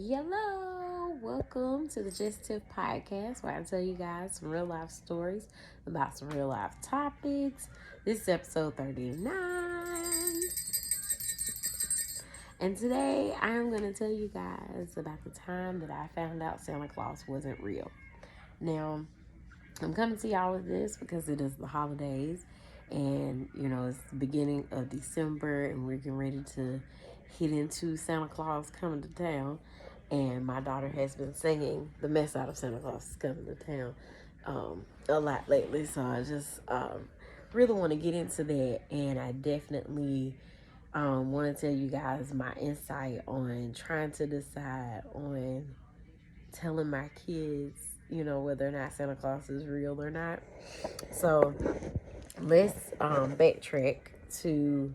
Hello, welcome to the Tiff podcast where I tell you guys some real life stories about some real life topics. This is episode 39. And today I am going to tell you guys about the time that I found out Santa Claus wasn't real. Now, I'm coming to y'all with this because it is the holidays and it's the beginning of December and we're getting ready to hit into Santa Claus coming to town. And my daughter has been singing the mess out of Santa Claus is coming to town a lot lately. So I just really want to get into that. And I definitely want to tell you guys my insight on trying to decide on telling my kids, whether or not Santa Claus is real or not. So let's backtrack to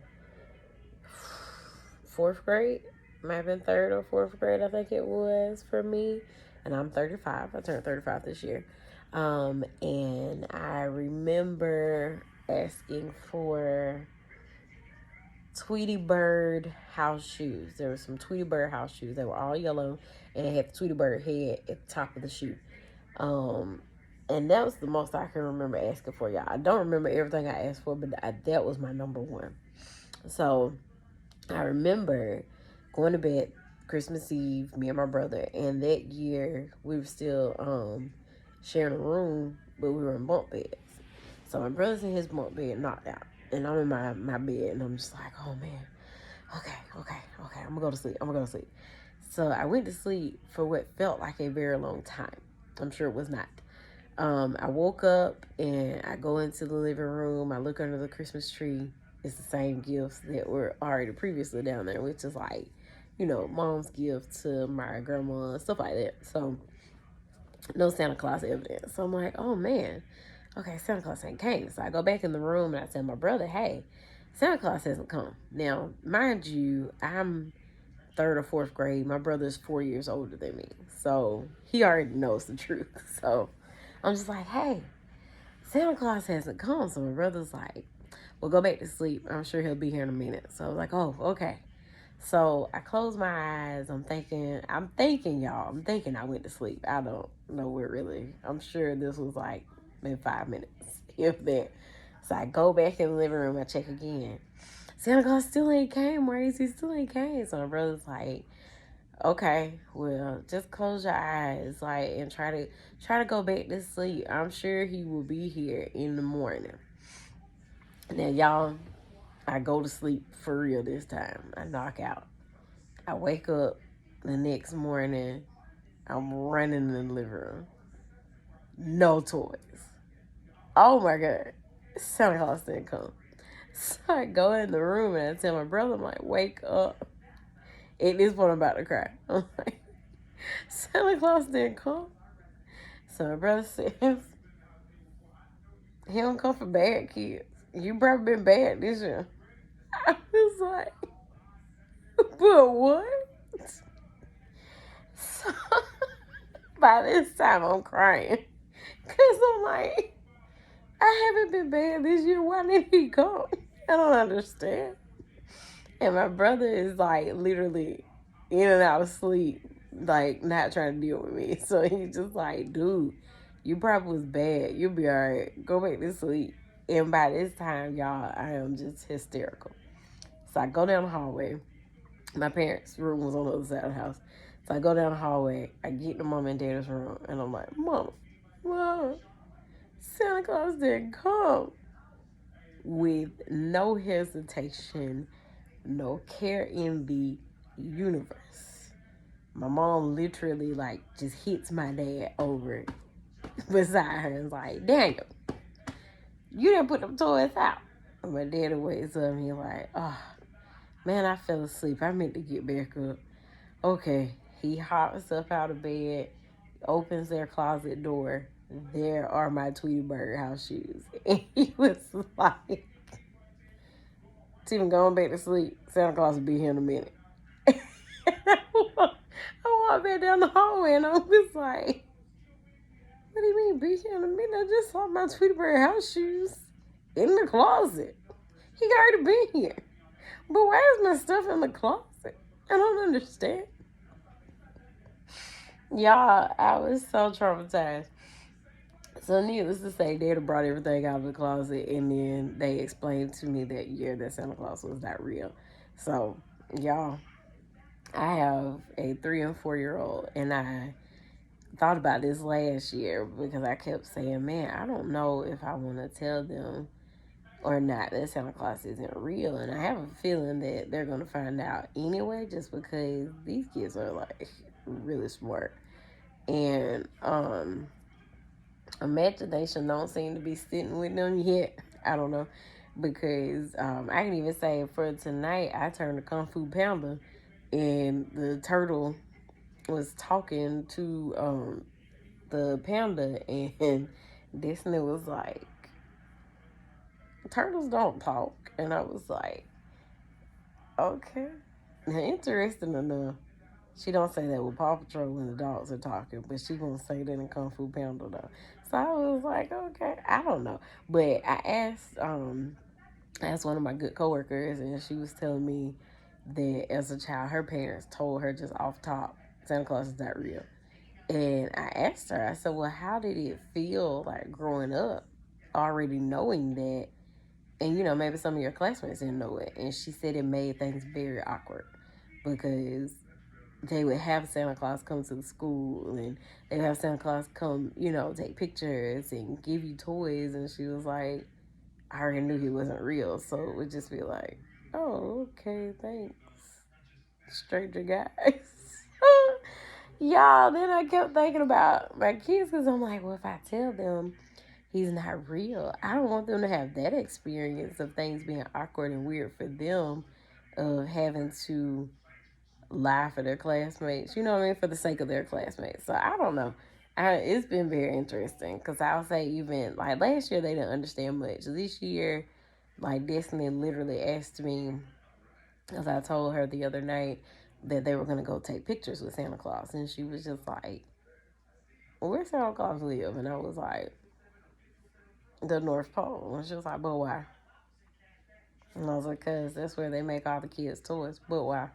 fourth grade. Might have been third or fourth grade, I think it was for me. And I'm 35. I turned 35 this year. And I remember asking for Tweety Bird house shoes. There were some Tweety Bird house shoes. They were all yellow and it had the Tweety Bird head at the top of the shoe. And that was the most I can remember asking for, y'all. I don't remember everything I asked for, but that was my number one. So I remember going to bed Christmas Eve, me and my brother, and that year we were still sharing a room, but we were in bunk beds. So my brother's in his bunk bed knocked out, and I'm in my bed, and I'm just like, oh man, okay, I'm gonna go to sleep. So I went to sleep for what felt like a very long time. I'm sure it was not. I woke up and I go into the living room. I look under the Christmas tree. It's the same gifts that were already previously down there, which is like, mom's gift to my grandma and stuff like that. So no Santa Claus evidence. So I'm like, oh man, okay, Santa Claus ain't came. So I go back in the room and I tell my brother, hey, Santa Claus hasn't come. Now, mind you, I'm third or fourth grade. My brother's 4 years older than me. So he already knows the truth. So I'm just like, hey, Santa Claus hasn't come. So my brother's like, well, go back to sleep. I'm sure he'll be here in a minute. So I was like, oh, okay. So I closed my eyes. I'm thinking, y'all. I'm thinking I went to sleep. I don't know where really. I'm sure this was like in 5 minutes, if that. So I go back in the living room. I check again. Santa Claus still ain't came, Maurice. He still ain't came. So my brother's like, okay, well, just close your eyes, like, and try to go back to sleep. I'm sure he will be here in the morning. Now, y'all, I go to sleep for real this time. I knock out. I wake up the next morning. I'm running in the living room. No toys. Oh my God. Santa Claus didn't come. So I go in the room and I tell my brother, I'm like, wake up. At this point, I'm about to cry. I'm like, Santa Claus didn't come. So my brother says, he don't come for bad kids. You probably been bad this year. I was like, but what? So by this time, I'm crying. Because I'm like, I haven't been bad this year. Why didn't he come? I don't understand. And my brother is like literally in and out of sleep, like not trying to deal with me. So he's just like, dude, you probably was bad. You'll be all right. Go back to sleep. And by this time, y'all, I am just hysterical. So I go down the hallway. My parents' room was on the other side of the house. So I go down the hallway. I get to Mom and Dad's room. And I'm like, Mom, Santa Claus didn't come. With no hesitation, no care in the universe. My mom literally like just hits my dad over beside her and is like, Daniel, you didn't put them toys out. And my daddy wakes up and he's like, oh, man, I fell asleep. I meant to get back up. Okay. He hops up out of bed, opens their closet door. There are my Tweety Bird house shoes. And he was like, Tiff, going back to sleep. Santa Claus will be here in a minute. I walked back down the hallway and I was like, what do you mean be here in a minute? I just saw my Tweety Bird house shoes in the closet. He already been here. But why is my stuff in the closet? I don't understand. Y'all, I was so traumatized. So needless to say, they had brought everything out of the closet, and then they explained to me that year that Santa Claus was not real. So, y'all, I have a 3 and 4 year old, and I thought about this last year because I kept saying, man, I don't know if I want to tell them or not that Santa Claus isn't real. And I have a feeling that they're going to find out anyway, just because these kids are like really smart. And imagination don't seem to be sitting with them yet. I don't know. Because I can even say for tonight, I turned to Kung Fu Panda, and the turtle was talking to the panda, and Disney was like, turtles don't talk. And I was like, okay. Now, interesting enough, she don't say that with Paw Patrol when the dogs are talking, but she gonna say that in Kung Fu Panda though. So I was like, okay, I don't know. But I asked one of my good coworkers, and she was telling me that as a child, her parents told her just off top, Santa Claus is not real. And I asked her, I said, well, how did it feel like growing up, already knowing that? And, maybe some of your classmates didn't know it. And she said it made things very awkward because they would have Santa Claus come to the school, and they would have Santa Claus come, take pictures and give you toys. And she was like, I already knew he wasn't real. So it would just be like, oh, okay, thanks, stranger guys. Y'all, then I kept thinking about my kids because I'm like, well, if I tell them he's not real, I don't want them to have that experience of things being awkward and weird for them, of having to lie for their classmates, you know what I mean, for the sake of their classmates. So I don't know. It's been very interesting because I'll say, even like last year, they didn't understand much. This year, like Destiny literally asked me, as I told her the other night, that they were going to go take pictures with Santa Claus. And she was just like, where Santa Claus live? And I was like, the North Pole. And she was like, but why? And I was like, because that's where they make all the kids' toys. But why?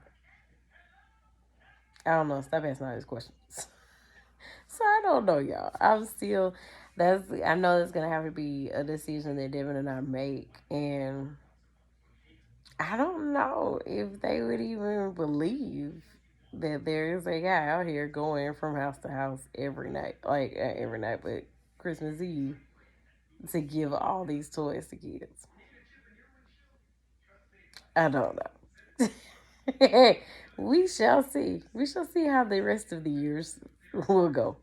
I don't know. Stop asking all these questions. So I don't know, y'all. I know it's going to have to be a decision that Devin and I make. And I don't know if they would even believe that there is a guy out here going from house to house every night. Like, every night, but Christmas Eve, to give all these toys to kids. I don't know. We shall see. We shall see how the rest of the years will go.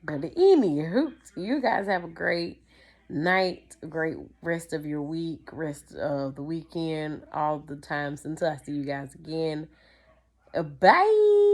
But anywho, you guys have a great night, a great rest of your week, rest of the weekend, all the times until I see you guys again. Bye.